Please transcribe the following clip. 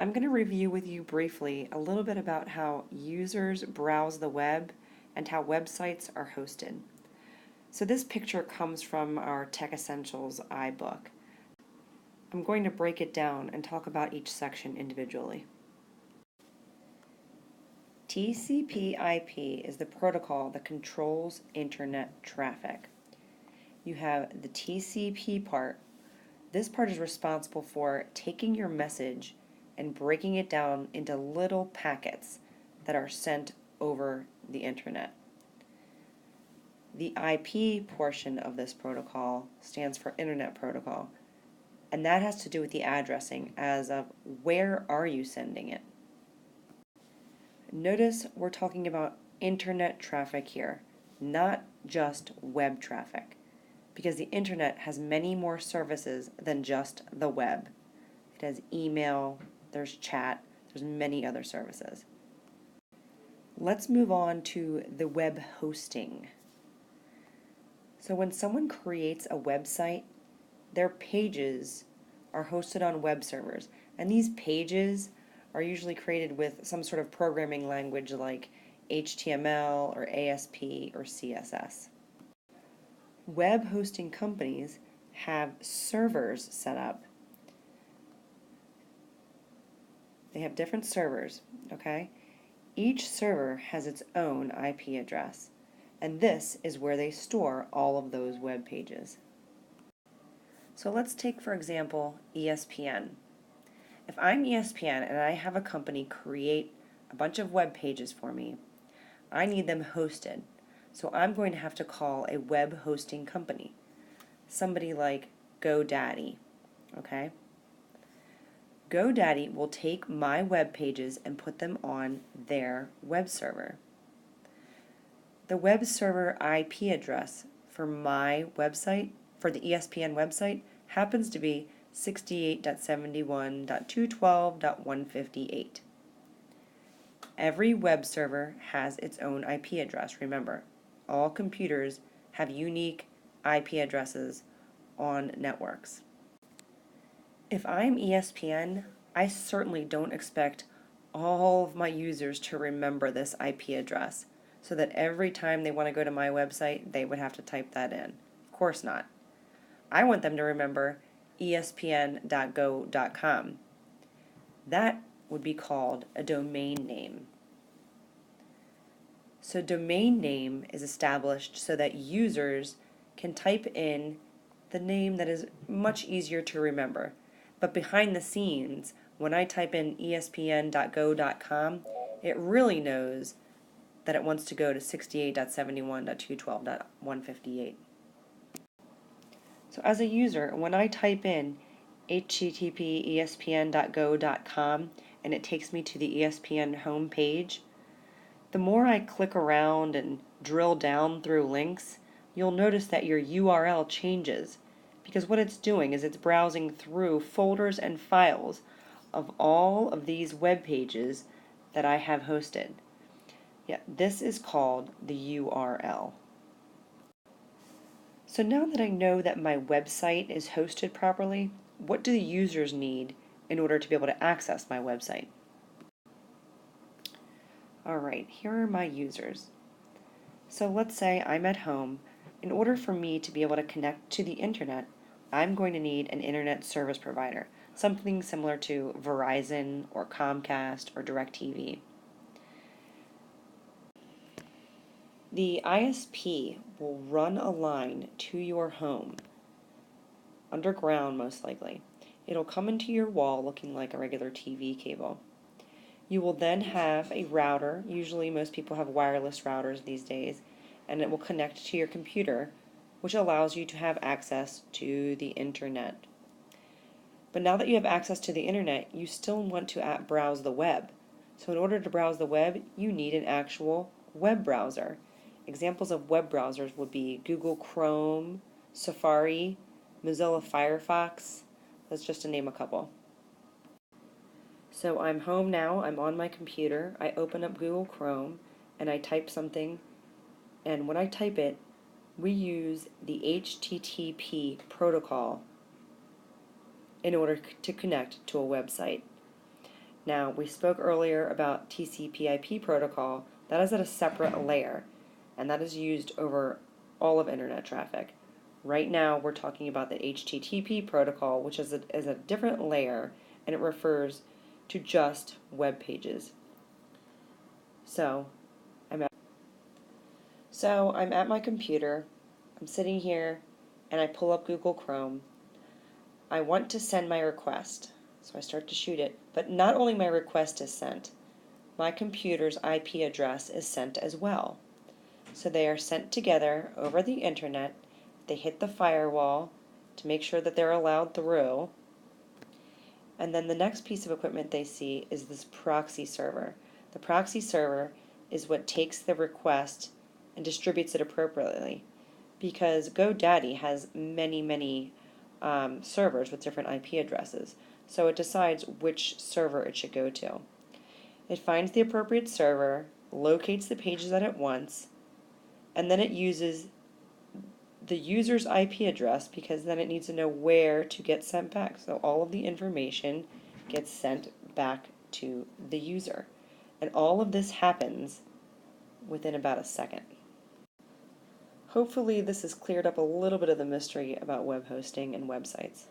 I'm going to review with you briefly a little bit about how users browse the web and how websites are hosted. So this picture comes from our Tech Essentials iBook. I'm going to break it down and talk about each section individually. TCP/IP is the protocol that controls internet traffic. You have the TCP part. This part is responsible for taking your message and breaking it down into little packets that are sent over the internet. The IP portion of this protocol stands for Internet Protocol, and that has to do with the addressing as of where are you sending it. Notice we're talking about internet traffic here, not just web traffic, because the internet has many more services than just the web. It has email, there's chat, there's many other services. Let's move on to the web hosting. So when someone creates a website, their pages are hosted on web servers, and these pages are usually created with some sort of programming language like HTML or ASP or CSS. Web hosting companies have servers set up. They have different servers, okay? Each server has its own IP address, and this is where they store all of those web pages. So let's take, for example, ESPN. If I'm ESPN and I have a company create a bunch of web pages for me, I need them hosted. So I'm going to have to call a web hosting company, somebody like GoDaddy, okay? GoDaddy will take my web pages and put them on their web server. The web server IP address for my website, for the ESPN website, happens to be 68.71.212.158. Every web server has its own IP address. Remember, all computers have unique IP addresses on networks. If I'm ESPN, I certainly don't expect all of my users to remember this IP address so that every time they want to go to my website, they would have to type that in. Of course not. I want them to remember espn.go.com. That would be called a domain name. So domain name is established so that users can type in the name that is much easier to remember. But behind the scenes, when I type in espn.go.com, it really knows that it wants to go to 68.71.212.158. So as a user, when I type in http espn.go.com and it takes me to the ESPN home page, the more I click around and drill down through links, you'll notice that your URL changes, because what it's doing is it's browsing through folders and files of all of these web pages that I have hosted. Yeah, this is called the URL. So now that I know that my website is hosted properly, what do the users need in order to be able to access my website? Alright, here are my users. So let's say I'm at home. In order for me to be able to connect to the internet, I'm going to need an internet service provider, something similar to Verizon or Comcast or DirecTV. The ISP will run a line to your home, underground most likely. It'll come into your wall looking like a regular TV cable. You will then have a router. Usually most people have wireless routers these days, and it will connect to your computer, which allows you to have access to the internet. But now that you have access to the internet, you still want to browse the web. So in order to browse the web, you need an actual web browser. Examples of web browsers would be Google Chrome, Safari, Mozilla Firefox. That's just to name a couple. So I'm home now, I'm on my computer, I open up Google Chrome, and I type something, and when I type it, we use the HTTP protocol in order to connect to a website. Now, we spoke earlier about TCP/IP protocol. That is at a separate layer, and that is used over all of internet traffic. Right now, we're talking about the HTTP protocol, which is a different layer, and it refers to just web pages. So I'm at my computer, I'm sitting here, and I pull up Google Chrome. I want to send my request, so I start to shoot it. But not only my request is sent, my computer's IP address is sent as well. So they are sent together over the internet. They hit the firewall to make sure that they're allowed through. And then the next piece of equipment they see is this proxy server. The proxy server is what takes the request and distributes it appropriately, because GoDaddy has many servers with different IP addresses. So it decides which server it should go to. It finds the appropriate server, locates the pages that it wants, and then it uses the user's IP address, because then it needs to know where to get sent back. So all of the information gets sent back to the user. And all of this happens within about a second. Hopefully this has cleared up a little bit of the mystery about web hosting and websites.